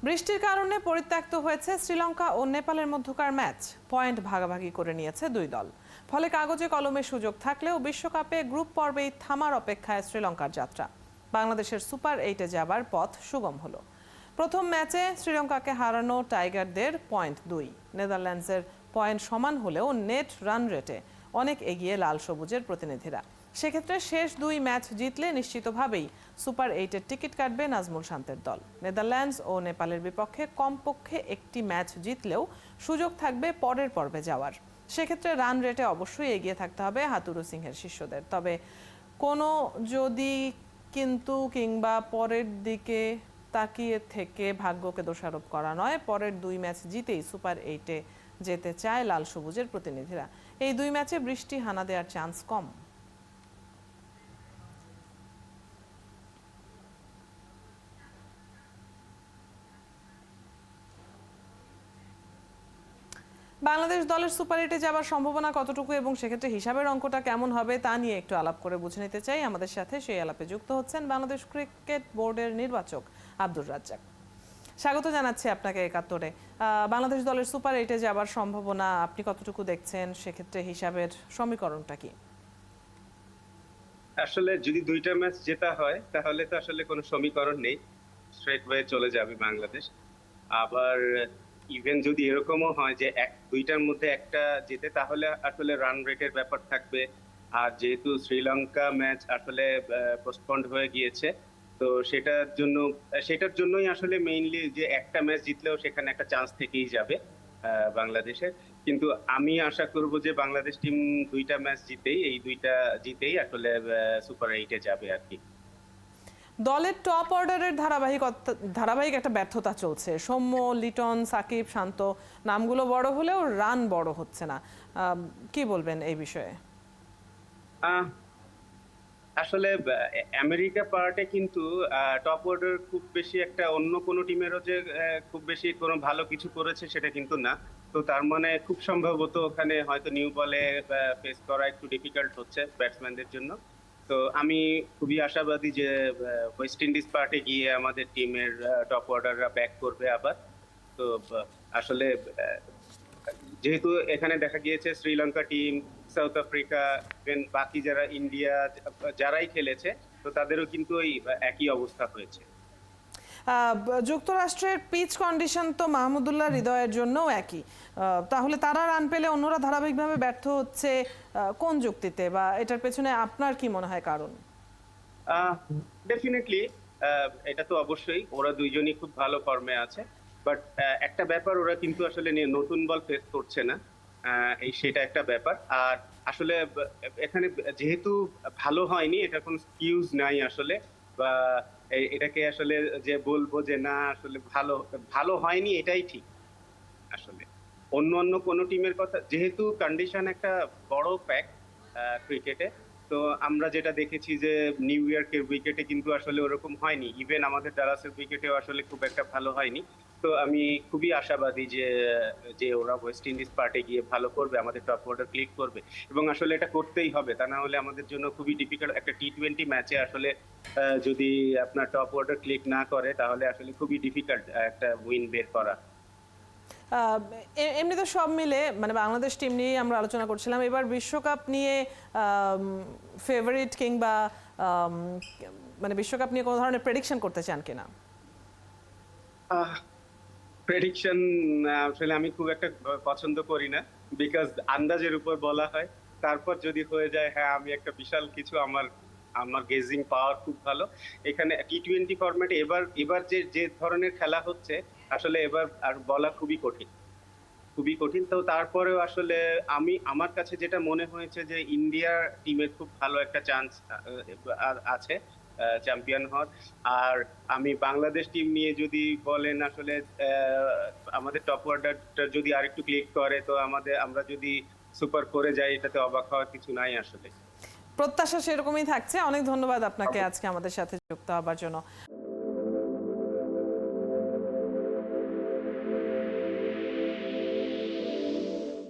বৃষ্টির কারণে পরিত্যক্ত হয়েছে শ্রীলঙ্কা ও নেপালের মধ্যকার ম্যাচ। পয়েন্ট ভাগাভাগি করে নিয়েছে দুই দল। ফলে কাগজে কলমে সুযোগ থাকলেও বিশ্বকাপে গ্রুপ পর্বেই থামার অপেক্ষায় শ্রীলঙ্কার যাত্রা। বাংলাদেশের সুপার 8-এ যাবার পথ সুগম হলো। প্রথম ম্যাচে শ্রীলঙ্কাকে হারানো টাইগারদের পয়েন্ট 2। নেদারল্যান্ডসের পয়েন্ট সমান হলেও নেট রান রেটে অনেক এগিয়ে লাল সবুজের প্রতিনিধিরা। সেক্ষেত্রে শেষ দুই ম্যাচ জিতলে নিশ্চিতভাবেই সুপার 8-এর টিকিট কাটবে নাজমুল শান্তের দল। নেদারল্যান্ডস ও নেপালের বিপক্ষে কমপক্ষে একটি ম্যাচ জিতলেও সুযোগ থাকবে পরের পর্বে যাওয়ার। সেক্ষেত্রে রান রেটে অবশ্যই এগিয়ে থাকতে হবে হাতুরু সিংহের শিষ্যদের। তবে কোনো যদি কিন্তু কিংবা পরের দিকে তাকিয়ে থেকে ভাগ্যকে দোষারোপ করা নয়। পরের দুই ম্যাচ জিতেই সুপার 8-এ যেতে চায় লাল সবুজের প্রতিনিধিরা। এই দুই ম্যাচে বৃষ্টি হানা দেওয়ার চান্স কম। বাংলাদেশ দলের সুপার 8-এ যাওয়ার সম্ভাবনা কতটুকু এবং সেক্ষেত্রে হিসাবের অঙ্কটা কেমন হবে তা নিয়ে একটু আলাপ করে বুঝে নিতে চাই। আমাদের সাথে সেই আলাপে যুক্ত হচ্ছেন বাংলাদেশ ক্রিকেট বোর্ডের নির্বাচক আব্দুর রাজ্জাক। স্বাগত জানাচ্ছি আপনাকে একাত্তরে। বাংলাদেশ দলের সুপার 8-এ যাওয়ার সম্ভাবনা আপনি কতটুকু দেখছেন? সেক্ষেত্রে হিসাবের সমীকরণটা কি? আসলে যদি দুইটা ম্যাচ জেতা হয় তাহলে তো আসলে কোনো সমীকরণ নেই, স্ট্রেট ওয়ে চলে যাবে বাংলাদেশ। আবার ইভেন যদি এরকমও হয় যে দুইটার মধ্যে একটা জেতে তাহলে আসলে রান রেটের ব্যাপার থাকবে। আর যেহেতু শ্রীলঙ্কা ম্যাচ আসলে পোস্টপন্ড হয়ে গিয়েছে, তো সেটার জন্যই আসলে মেইনলি যে একটা ম্যাচ জিতলেও সেখানে একটা চান্স থেকেই যাবে বাংলাদেশের। কিন্তু আমি আশা করব যে বাংলাদেশ টিম দুইটা ম্যাচ জিতেই আসলে সুপার 8-এ যাবে আর কি। দলের টপ অর্ডারের ধারাবাহিক একটা ব্যর্থতা চলছে। সৌম্য, লিটন, সাকিব, শান্ত নামগুলো বড় হলেও রান বড় হচ্ছে না। কি বলবেন এই বিষয়ে? আসলে আমেরিকা পার্টে কিন্তু টপ অর্ডার খুব বেশি একটা অন্য কোনো টিমেরও যে খুব বেশি কোনো ভালো কিছু করেছে সেটা কিন্তু না। তো তার মানে খুব সম্ভবত ওখানে হয়তো নিউ বলে ফেস করা একটু ডিফিকাল্ট হচ্ছে ব্যাটসম্যানদের জন্য। তো আমি খুবই আশাবাদী যে ওয়েস্ট ইন্ডিজ পার্টে গিয়ে আমাদের টিমের টপ অর্ডাররা ব্যাক করবে আবার। তো আসলে যেহেতু এখানে দেখা গিয়েছে শ্রীলঙ্কা টিম, সাউথ আফ্রিকা, বাকি যারা ইন্ডিয়া যারাই খেলেছে, তো তাদেরও কিন্তু ওই একই অবস্থা হয়েছে। যুক্তরাষ্ট্রের পিচ কন্ডিশন তো মাহমুদুল্লাহ হৃদয়ের জন্য একই। তাহলে তারা রান পেলে অন্যরা ধারাবাহিকভাবে ব্যর্থ হচ্ছে কোন যুক্তিতে, বা এটার পেছনে আপনার কি মনে হয় কারণ? ডেফিনেটলি এটা তো অবশ্যই, ওরা দুইজনই খুব ভালো ফর্মে আছে। বাট একটা ব্যাপার, ওরা কিন্তু আসলে নতুন বল ফেস করছে না, সেটা একটা ব্যাপার। আর আসলে এখানে যেহেতু ভালো হয়নি, এটা কোনো এক্সকিউজ নাই আসলে, বা এটাকে আসলে যে বলবো যে না আসলে ভালো ভালো হয়নি এটাই ঠিক। আসলে অন্য কোনো টিমের কথা, যেহেতু কন্ডিশন একটা বড় ফ্যাক্ট ক্রিকেটে, তো আমরা যেটা দেখেছি যে নিউ ইয়র্কের উইকেটে কিন্তু আসলে ওরকম হয়নি, ইভেন আমাদের ডালাসের উইকেটেও আসলে খুব একটা ভালো হয়নি। তো আমি খুবই আশাবাদী যে যে ওরা ওয়েস্ট ইন্ডিজ পার্টে গিয়ে ভালো করবে, আমাদের টপ অর্ডার ক্লিক করবে, এবং আসলে এটা করতেই হবে। তা না হলে আমাদের জন্য খুবই ডিফিকাল্ট একটা টি-20 ম্যাচে আসলে যদি আপনার টপ অর্ডার ক্লিক না করে তাহলে আসলে খুবই ডিফিকাল্ট একটা উইন বের করা। এমনিতে সব মিলে মানে বাংলাদেশ টিম নিয়ে আমরা আলোচনা করছিলাম। এবার বিশ্বকাপ নিয়ে ফেভারিট কিংবা মানে বিশ্বকাপ নিয়ে কোনো ধরনের প্রেডিকশন করতে চান কিনা? প্রেডিকশন আসলে আমি খুব একটা পছন্দ করি না, বিকজ আন্দাজের উপর বলা হয়, তারপর যদি হয়ে যায় হ্যাঁ আমি একটা বিশাল কিছু, আমার আমার গেজিং পাওয়ার খুব ভালো। এখানে টি-20 ফরম্যাটে এবার যে ধরনের খেলা হচ্ছে, আসলে এবার আর বলা খুবই কঠিন, খুবই কঠিন। তো তারপরেও আসলে আমার কাছে যেটা মনে হয়েছে যে ইন্ডিয়ার টিমের খুব ভালো একটা চান্স আছে চ্যাম্পিয়ন হওয়ার। আর আমি বাংলাদেশ টিম নিয়ে যদি বলেন, আসলে আমাদের টপ অর্ডারটা যদি আরেকটু ক্লিক করে, তো আমরা যদি সুপার করে যাই, এটাতে অবাক হওয়ার কিছু নাই আসলে। প্রত্যাশা সেরকমই থাকছে। অনেক ধন্যবাদ আপনাকে আজকে আমাদের সাথে যুক্ত হবার জন্য।